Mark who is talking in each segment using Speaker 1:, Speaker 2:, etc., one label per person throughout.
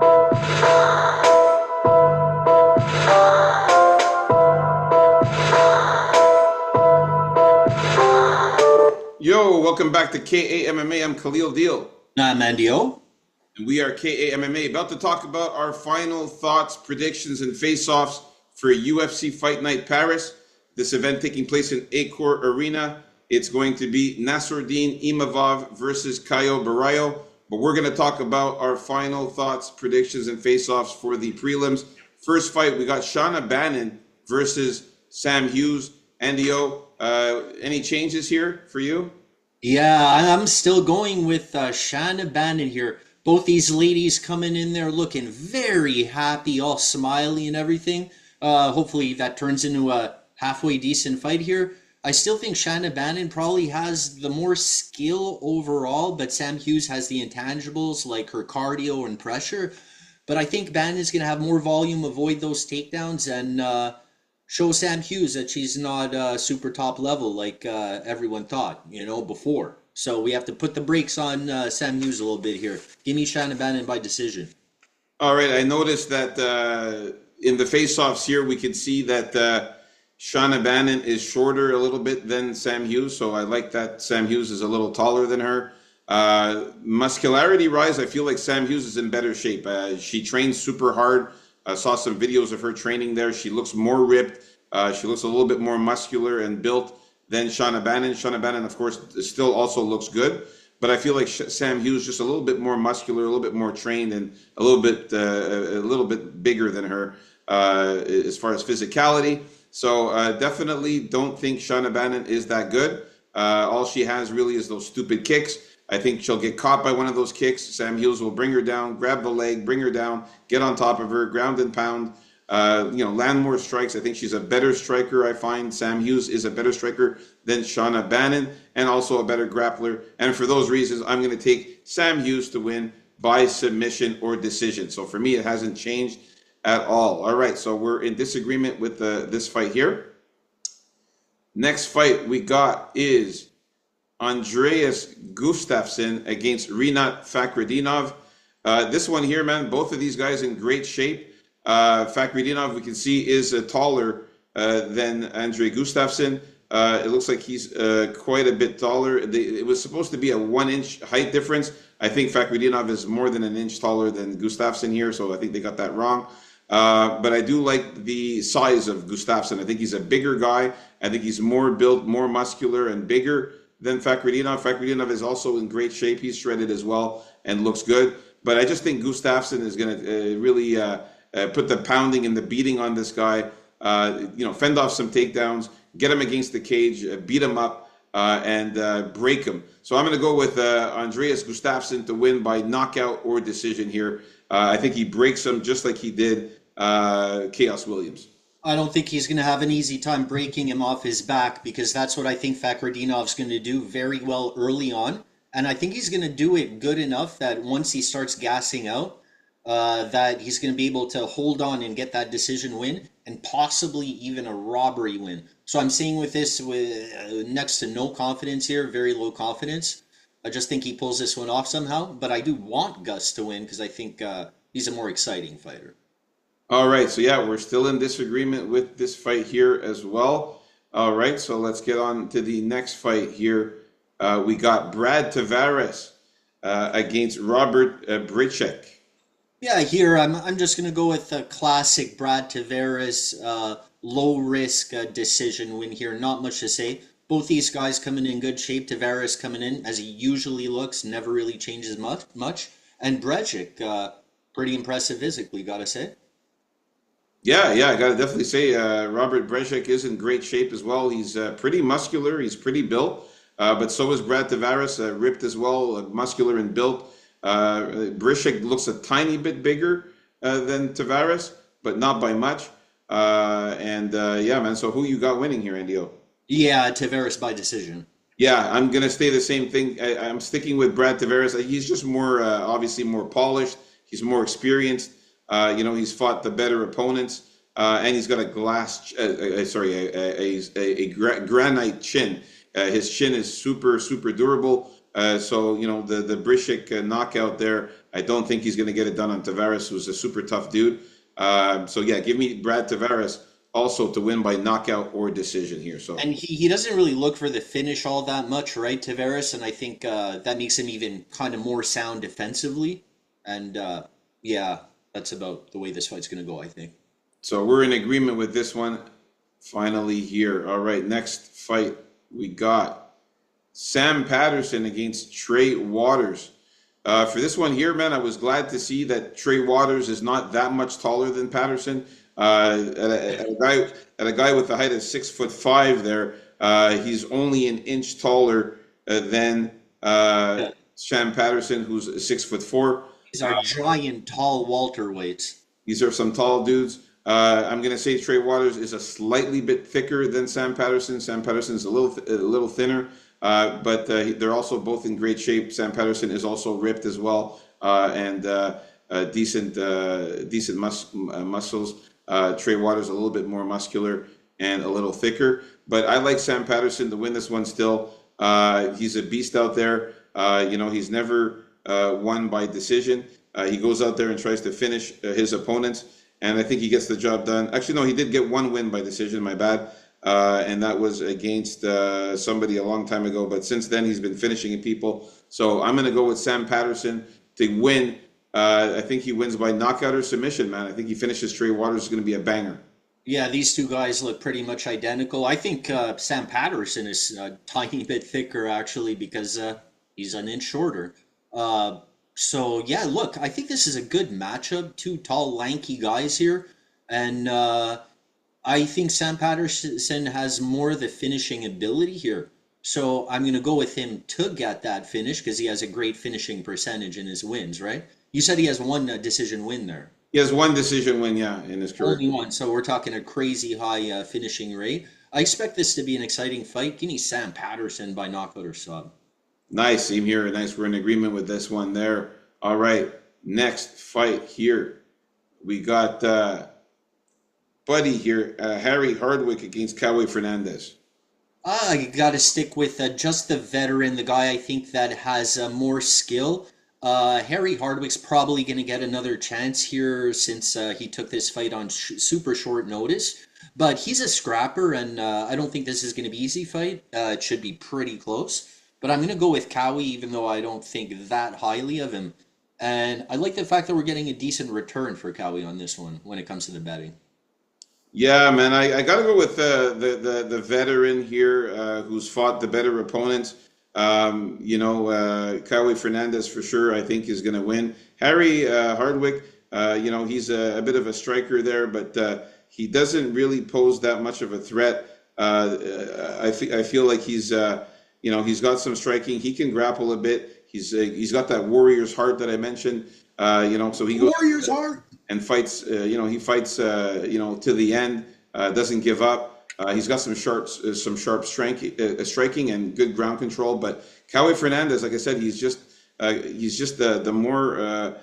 Speaker 1: Yo, welcome back to KAMMA. I'm Khalil Deal.
Speaker 2: I'm Mandio.
Speaker 1: And we are KAMMA, about to talk about our final thoughts, predictions, and face-offs for UFC Fight Night Paris. This event taking place in Accor Arena. It's going to be Nassourdine Imavov versus Caio Baralho. But we're going to talk about our final thoughts, predictions, and face-offs for the prelims. First fight, we got Shauna Bannon versus Sam Hughes. Andio, any changes here for you?
Speaker 2: Yeah, I'm still going with Shanna Bannon here. Both these ladies coming in there looking very happy, all smiley and everything. Hopefully that turns into a halfway decent fight here. I still think Shanna Bannon probably has the more skill overall, but Sam Hughes has the intangibles like her cardio and pressure. But I think Bannon's going to have more volume, avoid those takedowns, and show Sam Hughes that she's not super top level like everyone thought, before. So we have to put the brakes on Sam Hughes a little bit here. Give me Shanna Bannon by decision.
Speaker 1: All right, I noticed that in the face-offs here, we can see that Shauna Bannon is shorter a little bit than Sam Hughes, so I like that Sam Hughes is a little taller than her. Muscularity-wise, I feel like Sam Hughes is in better shape. She trains super hard. I saw some videos of her training there. She looks more ripped. She looks a little bit more muscular and built than Shauna Bannon. Shauna Bannon, of course, still also looks good, but I feel like Sam Hughes just a little bit more muscular, a little bit more trained, and a little bit bigger than her as far as physicality. So definitely don't think Shauna Bannon is that good. All she has really is those stupid kicks. I think she'll get caught by one of those kicks. Sam Hughes will bring her down, grab the leg, bring her down, get on top of her, ground and pound, land more strikes. I think she's a better striker, I find. Sam Hughes is a better striker than Shauna Bannon, and also a better grappler. And for those reasons, I'm going to take Sam Hughes to win by submission or decision. So for me, it hasn't changed at all. All right, so we're in disagreement with this fight here. Next fight we got is Andreas Gustafsson against Rinat Fakhretdinov. This one here, man, both of these guys in great shape. Fakhretdinov, we can see, is taller than Andre Gustafsson. It looks like he's quite a bit taller. It was supposed to be a 1-inch height difference. I think Fakhretdinov is more than an inch taller than Gustafsson here, so I think they got that wrong. But I do like the size of Gustafsson. I think he's a bigger guy. I think he's more built, more muscular, and bigger than Fakhretdinov. Fakhretdinov is also in great shape. He's shredded as well and looks good. But I just think Gustafsson is going to really put the pounding and the beating on this guy. Fend off some takedowns, get him against the cage, beat him up, and break him. So I'm going to go with Andreas Gustafsson to win by knockout or decision here. I think he breaks him just like he did Chaos Williams.
Speaker 2: I don't think he's going to have an easy time breaking him off his back, because that's what I think Fakhretdinov's going to do very well early on. And I think he's going to do it good enough that once he starts gassing out, that he's going to be able to hold on and get that decision win, and possibly even a robbery win. So I'm saying with this, with next to no confidence here, very low confidence. I just think he pulls this one off somehow. But I do want Gus to win because I think he's a more exciting fighter.
Speaker 1: All right, so yeah, we're still in disagreement with this fight here as well. All right, so let's get on to the next fight here. We got Brad Tavares against Robert Bryczek.
Speaker 2: Yeah, here I'm just gonna go with a classic Brad Tavares low risk decision win here. Not much to say. Both these guys coming in good shape. Tavares coming in as he usually looks, never really changes much. And Breček, pretty impressive physically, gotta say.
Speaker 1: Yeah, I gotta definitely say Robert Breček is in great shape as well. He's pretty muscular. He's pretty built, but so is Brad Tavares, ripped as well, muscular and built. Bryczek looks a tiny bit bigger than Tavares, but not by much. Yeah, man. So who you got winning here, Andio?
Speaker 2: Yeah, Tavares by decision.
Speaker 1: Yeah, I'm gonna stay the same thing. I'm sticking with Brad Tavares. He's just more, obviously more polished. He's more experienced. He's fought the better opponents, and he's got a granite chin. His chin is super, super durable. So, the Brishik knockout there, I don't think he's going to get it done on Tavares, who's a super tough dude. So, yeah, give me Brad Tavares also to win by knockout or decision here. So,
Speaker 2: And he doesn't really look for the finish all that much, right, Tavares? And I think that makes him even kind of more sound defensively. And yeah, that's about the way this fight's going to go, I think.
Speaker 1: so we're in agreement with this one finally here. All right, next fight we got Sam Patterson against Trey Waters. For this one here, man, I was glad to see that Trey Waters is not that much taller than Patterson. At a guy with a height of 6'5" there, he's only an inch taller than
Speaker 2: Yeah.
Speaker 1: Sam Patterson, who's 6'4".
Speaker 2: These are giant, tall welterweights.
Speaker 1: These are some tall dudes. I'm going to say Trey Waters is a slightly bit thicker than Sam Patterson. Sam Patterson's a little thinner, but they're also both in great shape. Sam Patterson is also ripped as well, and decent muscles. Trey Waters a little bit more muscular and a little thicker, but I like Sam Patterson to win this one still. He's a beast out there. He's never won by decision. He goes out there and tries to finish his opponents, and I think he gets the job done. Actually, no, he did get one win by decision, my bad, and that was against somebody a long time ago, but since then he's been finishing people. So I'm going to go with Sam Patterson to win. I think he wins by knockout or submission, man. I think he finishes Trey Waters. Is going to be a banger.
Speaker 2: Yeah, these two guys look pretty much identical. I think Sam Patterson is a tiny bit thicker, actually, because he's an inch shorter. So yeah, look, I think this is a good matchup. Two tall, lanky guys here, and I think Sam Patterson has more of the finishing ability here. So I'm gonna go with him to get that finish because he has a great finishing percentage in his wins, right? You said he has one decision win there.
Speaker 1: He has one decision win, yeah, in his career.
Speaker 2: Only one. So we're talking a crazy high finishing rate. I expect this to be an exciting fight. Give me Sam Patterson by knockout or sub.
Speaker 1: Nice, same here. Nice, we're in agreement with this one there. All right, next fight here. We got Buddy here, Harry Hardwick against Cowboy Fernandez.
Speaker 2: I got to stick with just the veteran, the guy I think that has more skill. Harry Hardwick's probably going to get another chance here since he took this fight on super short notice. But he's a scrapper, and I don't think this is going to be an easy fight. It should be pretty close. But I'm going to go with Cowie, even though I don't think that highly of him. And I like the fact that we're getting a decent return for Cowie on this one when it comes to the betting.
Speaker 1: Yeah, man, I got to go with the veteran here who's fought the better opponents. Cowboy Fernandez for sure, I think, is going to win. Harry Hardwick, he's a bit of a striker there, but he doesn't really pose that much of a threat. I feel like he's got some striking. He can grapple a bit. He's got that warrior's heart that I mentioned. So he goes
Speaker 2: Warriors heart.
Speaker 1: and fights. He fights. To the end. Doesn't give up. He's got some sharp striking and good ground control. But Cowboy Fernandez, like I said, he's just the more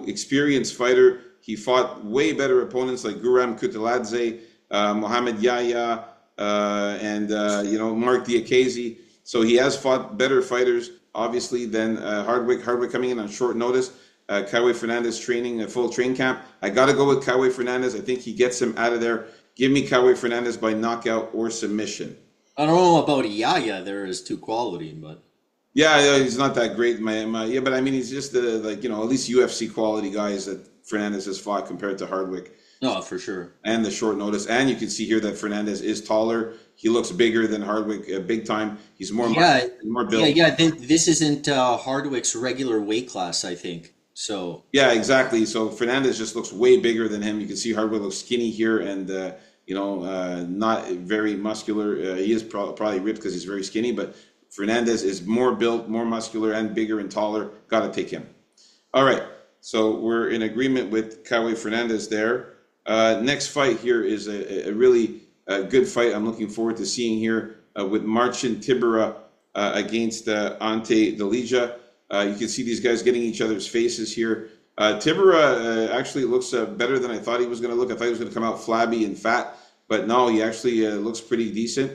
Speaker 1: experienced fighter. He fought way better opponents like Guram Kutladze, Mohamed Yahya, and Mark Diakaze. So he has fought better fighters, obviously, than Hardwick. Hardwick coming in on short notice. Cowboy Fernandez training a full train camp. I got to go with Cowboy Fernandez. I think he gets him out of there. Give me Cowboy Fernandez by knockout or submission.
Speaker 2: I don't know about Yaya. There is too quality, but
Speaker 1: Yeah, he's not that great. Yeah, but I mean, he's just at least UFC quality guys that Fernandez has fought compared to Hardwick.
Speaker 2: no, for sure.
Speaker 1: And the short notice. And you can see here that Fernandez is taller. He looks bigger than Hardwick, big time. He's more more built.
Speaker 2: Yeah. This isn't Hardwick's regular weight class, I think. So
Speaker 1: Yeah, exactly. So Fernandez just looks way bigger than him. You can see Hardwick looks skinny here and not very muscular. He is probably ripped because he's very skinny, but Fernandez is more built, more muscular, and bigger and taller. Got to take him. All right. So we're in agreement with Cowboy Fernandez there. Next fight here is a really good fight. I'm looking forward to seeing here with Marcin Tybura against Ante Delija. You can see these guys getting each other's faces here. Tybura actually looks better than I thought he was going to look. I thought he was going to come out flabby and fat, but no, he actually looks pretty decent.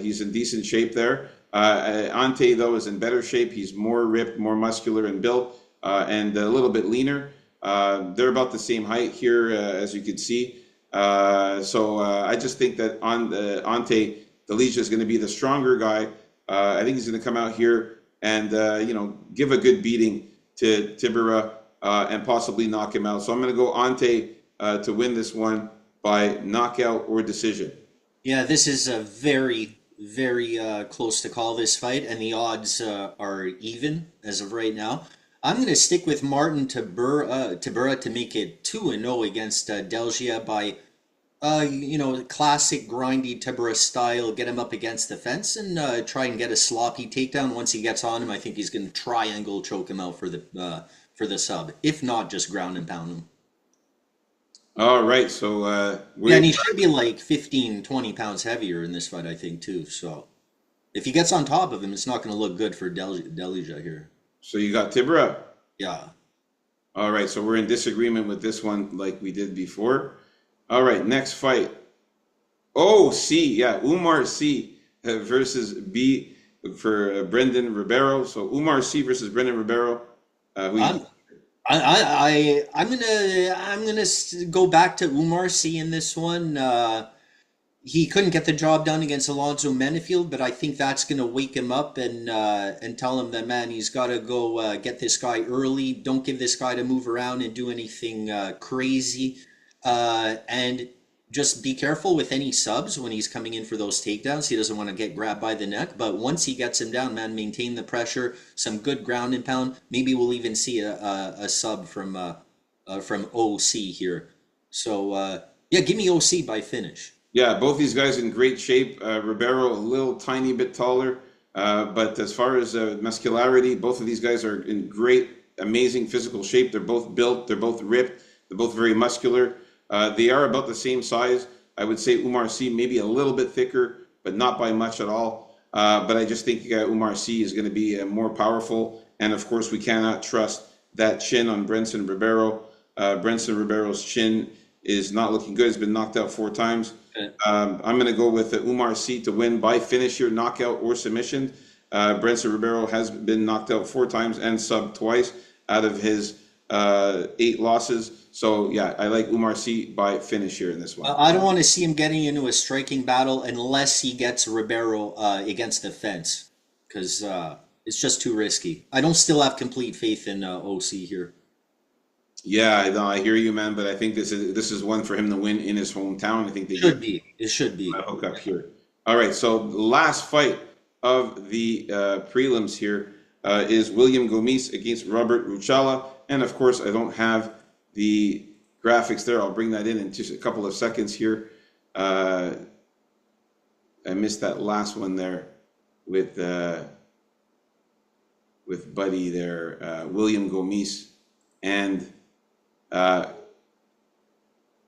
Speaker 1: He's in decent shape there. Ante, though, is in better shape. He's more ripped, more muscular and built, and a little bit leaner. They're about the same height here, as you can see. I just think that Ante Delija is going to be the stronger guy. I think he's going to come out here and give a good beating to Tibera and possibly knock him out. So I'm going to go Ante to win this one by knockout or decision.
Speaker 2: Yeah, this is a very, very close to call this fight, and the odds are even as of right now. I'm going to stick with Martin Tibera to make it 2-0 against Delgia by, classic grindy Tibera style. Get him up against the fence and try and get a sloppy takedown. Once he gets on him, I think he's going to triangle choke him out for the sub. If not, just ground and pound him.
Speaker 1: All right, so
Speaker 2: yeah, and he should be like 15, 20 pounds heavier in this fight, I think, too. So if he gets on top of him, it's not going to look good for Delija here.
Speaker 1: So you got Tibera?
Speaker 2: Yeah.
Speaker 1: All right, so we're in disagreement with this one like we did before. All right, next fight. Umar C versus B for Brendan Ribeiro. So Umar C versus Brendan Ribeiro.
Speaker 2: I'm gonna go back to Umar C in this one. He couldn't get the job done against Alonzo Menefield, but I think that's going to wake him up and tell him that, man, he's got to go get this guy early. Don't give this guy to move around and do anything crazy. And just be careful with any subs when he's coming in for those takedowns. He doesn't want to get grabbed by the neck. But once he gets him down, man, maintain the pressure, some good ground and pound. Maybe we'll even see a sub from OC here. So, give me OC by finish.
Speaker 1: Yeah, both these guys in great shape. Ribeiro a little tiny bit taller, but as far as muscularity, both of these guys are in great, amazing physical shape. They're both built. They're both ripped. They're both very muscular. They are about the same size. I would say Umar C maybe a little bit thicker, but not by much at all. But I just think Umar C is going to be more powerful. And of course, we cannot trust that chin on Brendan Ribeiro. Brendan Ribeiro's chin is not looking good. He's been knocked out 4 times. I'm going to go with Umar C to win by finish here, knockout or submission. Brendan Ribeiro has been knocked out 4 times and subbed twice out of his 8 losses. So, yeah, I like Umar C by finish here in this one.
Speaker 2: I don't want to see him getting into a striking battle unless he gets Ribeiro against the fence, because it's just too risky. I don't still have complete faith in OC here.
Speaker 1: Yeah, I hear you, man, but I think this is one for him to win in his hometown. I think they
Speaker 2: should be. It should be.
Speaker 1: Hook up here. All right, so the last fight of the prelims here is William Gomis against Robert Ruchala. And of course, I don't have the graphics there. I'll bring that in just a couple of seconds here. I missed that last one there with Buddy there, William Gomis and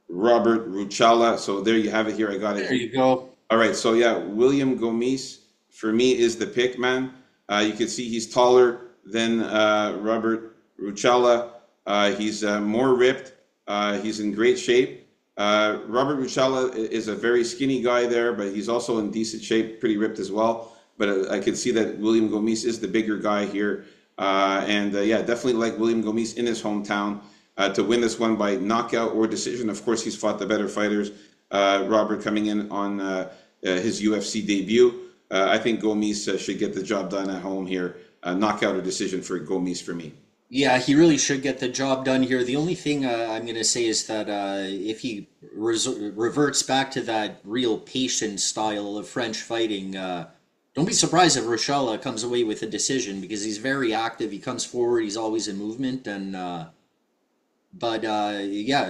Speaker 1: Robert Ruchala. So there you have it here. I got it.
Speaker 2: There you go.
Speaker 1: All right. So yeah, William Gomis for me is the pick, man. You can see he's taller than Robert Ruchala. He's more ripped. He's in great shape. Robert Ruchala is a very skinny guy there, but he's also in decent shape, pretty ripped as well. But I can see that William Gomis is the bigger guy here. Definitely like William Gomis in his hometown to win this one by knockout or decision. Of course, he's fought the better fighters. Robert coming in on his UFC debut. I think Gomis should get the job done at home here. Knockout or decision for Gomis for me.
Speaker 2: Yeah, he really should get the job done here. The only thing I'm going to say is that if he reverts back to that real patient style of French fighting, don't be surprised if Ruchala comes away with a decision, because he's very active. He comes forward. He's always in movement.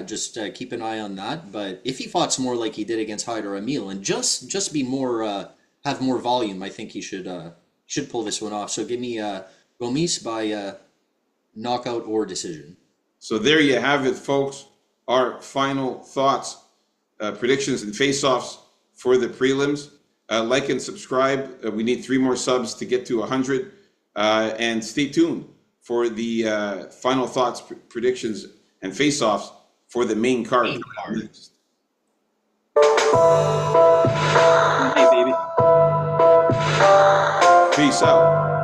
Speaker 2: Just keep an eye on that. But if he fought more like he did against Haider Emil and just be more, have more volume, I think he should pull this one off. So give me Gomis by knockout or decision.
Speaker 1: So there you have it, folks. Our final thoughts, predictions, and face-offs for the prelims. Like and subscribe. We need 3 more subs to get to 100. And stay tuned for the final thoughts, predictions, and face-offs for the main card.
Speaker 2: Hey, baby.
Speaker 1: Peace out.